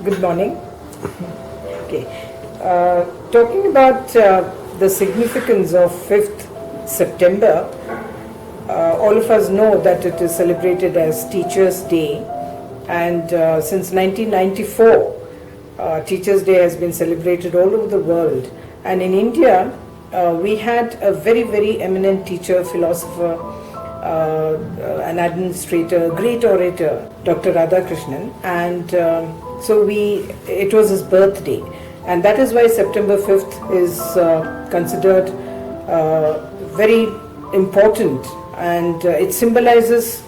Good morning. Okay. Talking about the significance of 5th September, all of us know that it is celebrated as Teachers' Day, and since 1994, Teachers' Day has been celebrated all over the world. And in India, we had a very, very eminent teacher, philosopher, an administrator, great orator, Dr. Radhakrishnan, and so it was his birthday, and that is why September 5th is considered very important, and it symbolizes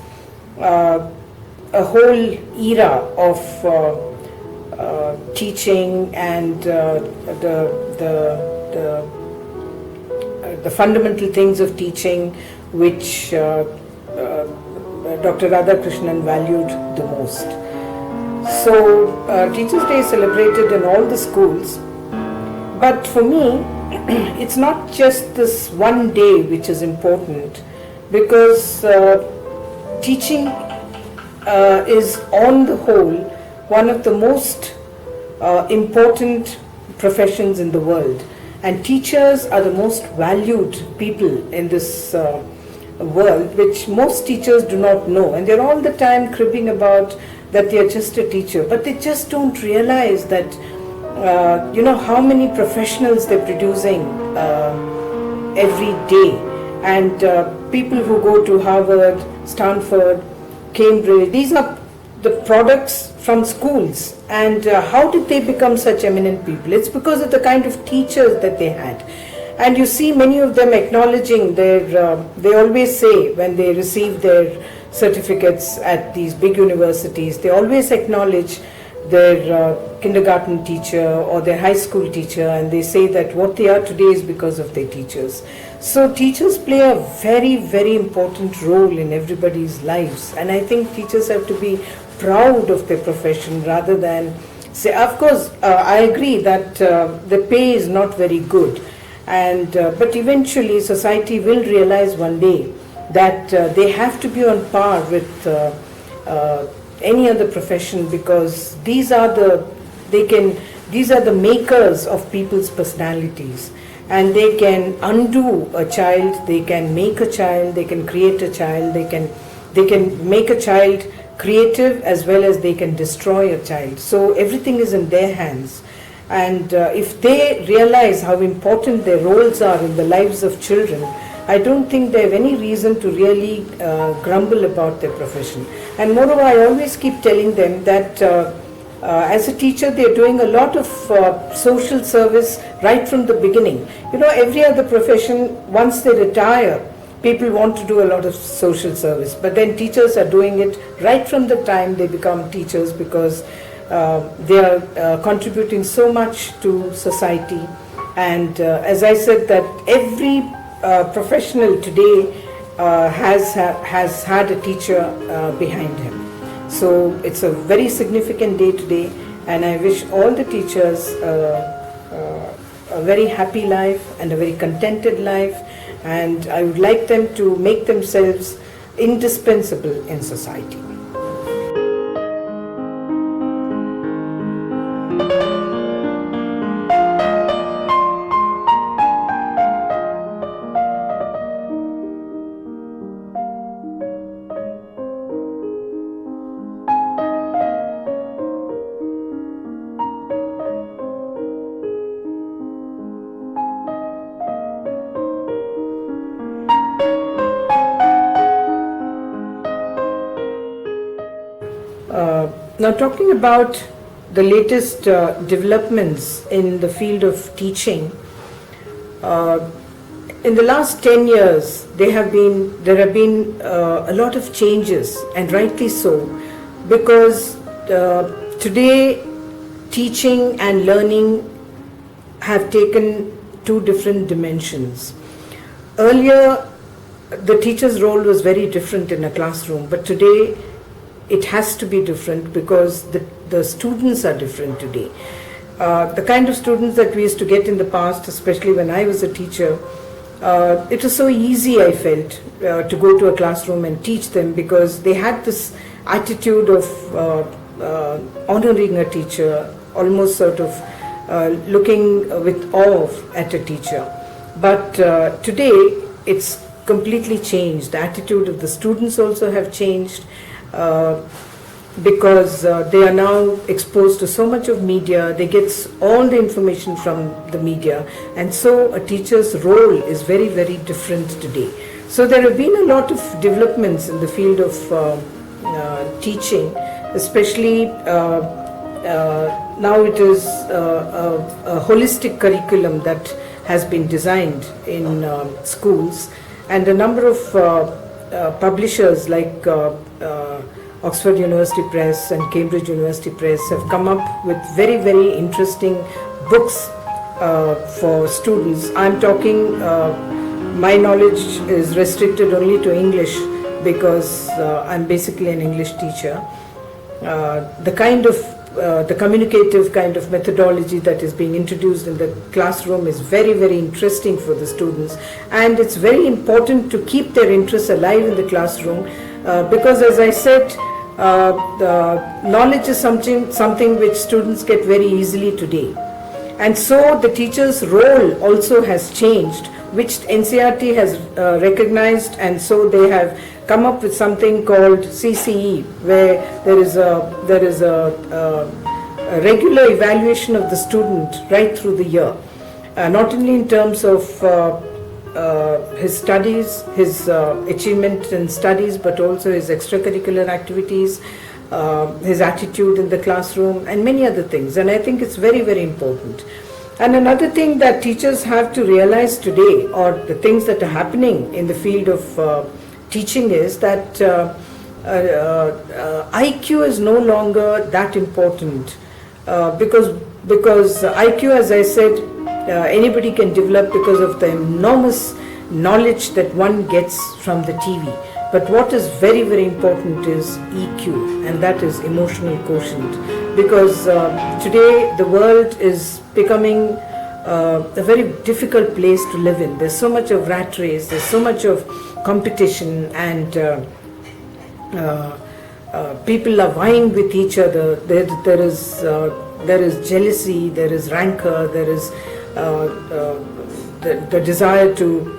a whole era of teaching and the fundamental things of teaching which Dr. Radhakrishnan valued the most. So Teachers' Day is celebrated in all the schools, but for me it's not just this one day which is important, because teaching is on the whole one of the most important professions in the world, and teachers are the most valued people in this world, which most teachers do not know, and they're all the time cribbing about that they are just a teacher, but they just don't realize that how many professionals they're producing every day, and people who go to Harvard, Stanford, Cambridge, these are the products from schools. And how did they become such eminent people? It's because of the kind of teachers that they had. And you see many of them acknowledging they always say when they receive their certificates at these big universities, they always acknowledge their kindergarten teacher or their high school teacher, and they say that what they are today is because of their teachers. So teachers play a very, very important role in everybody's lives, and I think teachers have to be proud of their profession rather than say, of course, I agree that the pay is not very good, and but eventually society will realize one day that they have to be on par with any other profession, because these are the makers of people's personalities, and they can undo a child, they can make a child, they can create a child, they can make a child creative as well as they can destroy a child. So everything is in their hands, and if they realize how important their roles are in the lives of children, I don't think they have any reason to really grumble about their profession. And moreover, I always keep telling them that as a teacher, they're doing a lot of social service right from the beginning. Every other profession, once they retire, people want to do a lot of social service, but then teachers are doing it right from the time they become teachers, because they are contributing so much to society. And as I said, that every professional today has had a teacher behind him. So it's a very significant day today, and I wish all the teachers a very happy life and a very contented life, and I would like them to make themselves indispensable in society. Now, talking about the latest developments in the field of teaching, in the last 10 years there have been a lot of changes, and rightly so, because today teaching and learning have taken two different dimensions. Earlier, the teacher's role was very different in a classroom, but today it has to be different because the students are different today. The kind of students that we used to get in the past, especially when I was a teacher, it was so easy, I felt, to go to a classroom and teach them, because they had this attitude of honoring a teacher, almost sort of looking with awe at a teacher. But today it's completely changed. The attitude of the students also have changed because they are now exposed to so much of media. They get all the information from the media, and so a teacher's role is very, very different today. So there have been a lot of developments in the field of teaching, especially now it is a holistic curriculum that has been designed in schools, and a number of publishers like Oxford University Press and Cambridge University Press have come up with very, very interesting books for students. I'm talking, my knowledge is restricted only to English because I'm basically an English teacher. The communicative kind of methodology that is being introduced in the classroom is very, very interesting for the students, and it's very important to keep their interests alive in the classroom because, as I said, the knowledge is something which students get very easily today, and so the teacher's role also has changed, which NCERT has recognized, and so they have come up with something called CCE, where there is a regular evaluation of the student right through the year, not only in terms of his studies, his achievement in studies, but also his extracurricular activities, his attitude in the classroom, and many other things. And I think it's very, very important. And another thing that teachers have to realize today, or the things that are happening in the field of teaching, is that IQ is no longer that important because IQ, as I said, anybody can develop because of the enormous knowledge that one gets from the TV. But what is very, very important is EQ, and that is emotional quotient, because today the world is becoming a very difficult place to live in. There's so much of rat race, there's so much of competition, and people are vying with each other. There is jealousy, there is rancor, there is the desire to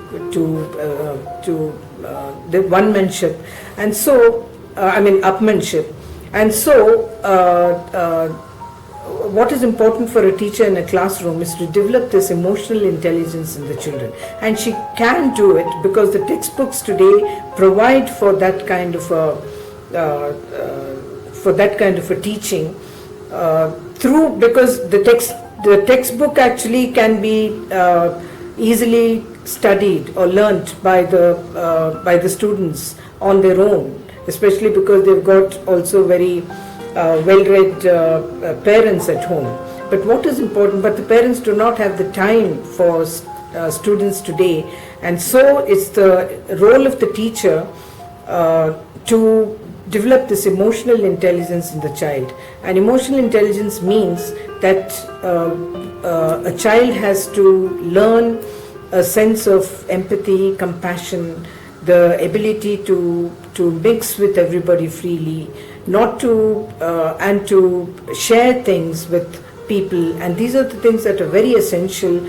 the one-manship, and so upmanship. And so what is important for a teacher in a classroom is to develop this emotional intelligence in the children, and she can do it because the textbooks today provide for that kind of a teaching because the textbook actually can be easily studied or learnt by the students on their own, especially because they've got also very well-read parents at home. But what is important, but the parents do not have the time for students today, and so it's the role of the teacher to develop this emotional intelligence in the child. And emotional intelligence means that a child has to learn a sense of empathy, compassion, the ability to mix with everybody freely, not to and to share things with people. And these are the things that are very essential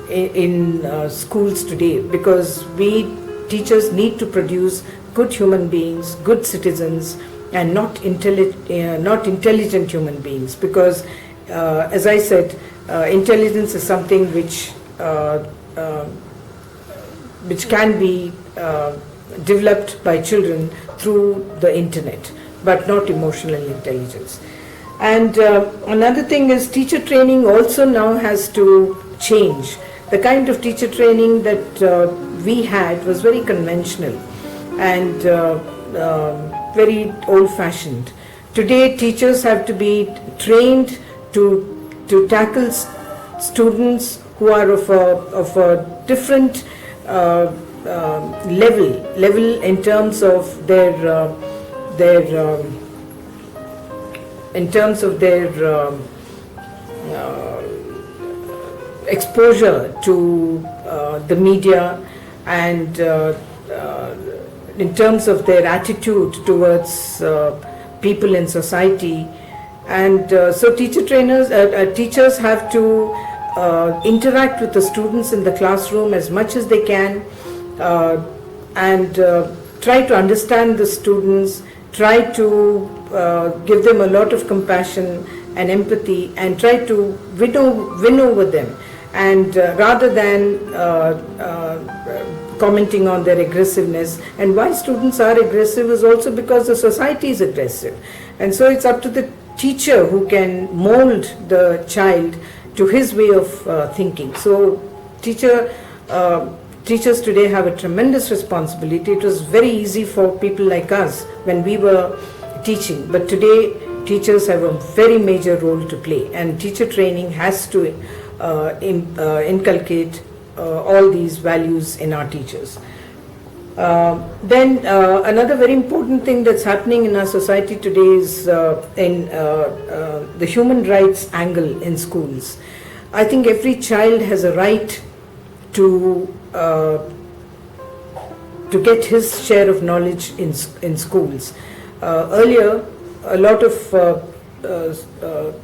in schools today, because we teachers need to produce good human beings, good citizens, and not intelligent human beings, because as I said, intelligence is something which can be developed by children through the internet, but not emotional intelligence. And another thing is teacher training also now has to change. The kind of teacher training that we had was very conventional and very old-fashioned. Today teachers have to be trained to tackle students who are of a different level in terms of their exposure to the media, and in terms of their attitude towards people in society. And so teachers have to interact with the students in the classroom as much as they can, and try to understand the students, try to give them a lot of compassion and empathy, and try to win over them. And rather than commenting on their aggressiveness. And why students are aggressive is also because the society is aggressive. And so it's up to the teacher who can mold the child to his way of thinking. So teachers today have a tremendous responsibility. It was very easy for people like us when we were teaching, but today teachers have a very major role to play, and teacher training has to inculcate all these values in our teachers. Then another very important thing that's happening in our society today is in the human rights angle in schools. I think every child has a right to get his share of knowledge in schools. Earlier, a lot of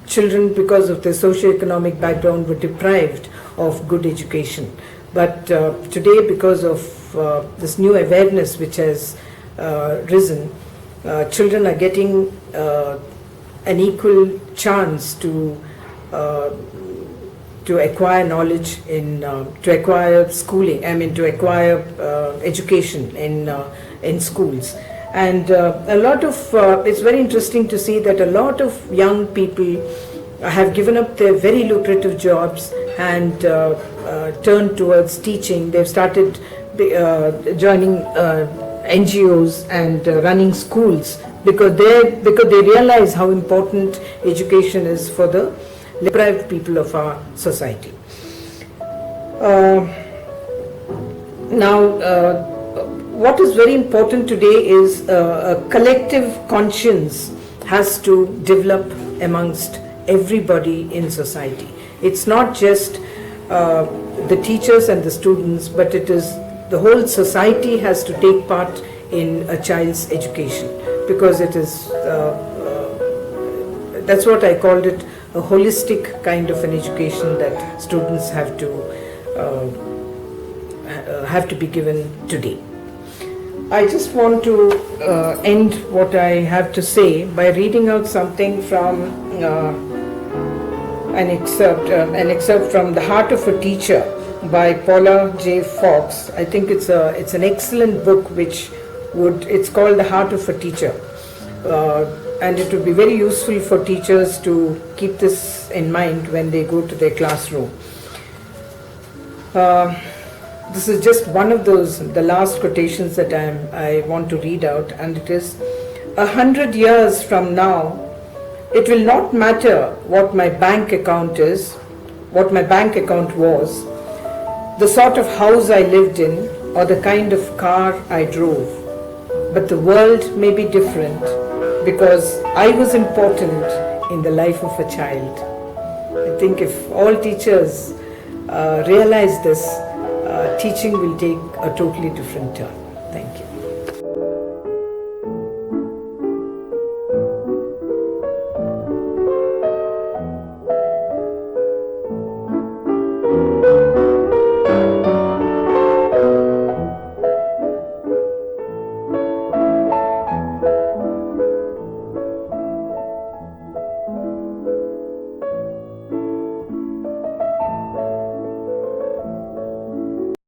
children, because of their socio-economic background, were deprived of good education. But today, because of this new awareness which has risen, children are getting an equal chance to acquire knowledge to acquire schooling. To acquire education in schools. And a lot of it's very interesting to see that a lot of young people have given up their very lucrative jobs and turned towards teaching. They've started joining NGOs and running schools because they realize how important education is for the deprived people of our society. What is very important today is a collective conscience has to develop amongst everybody in society. It's not just the teachers and the students, but it is the whole society has to take part in a child's education, because it is that's what I called it, a holistic kind of an education that students have to be given today. I just want to end what I have to say by reading out something from an excerpt from The Heart of a Teacher by Paula J. Fox. I think it's an excellent book it's called The Heart of a Teacher. And it would be very useful for teachers to keep this in mind when they go to their classroom. This is just one of the last quotations that I want to read out, and it is, 100 years from now, it will not matter what my bank account is, what my bank account was, the sort of house I lived in, or the kind of car I drove. But the world may be different because I was important in the life of a child. I think if all teachers realize this, teaching will take a totally different turn. Thank you.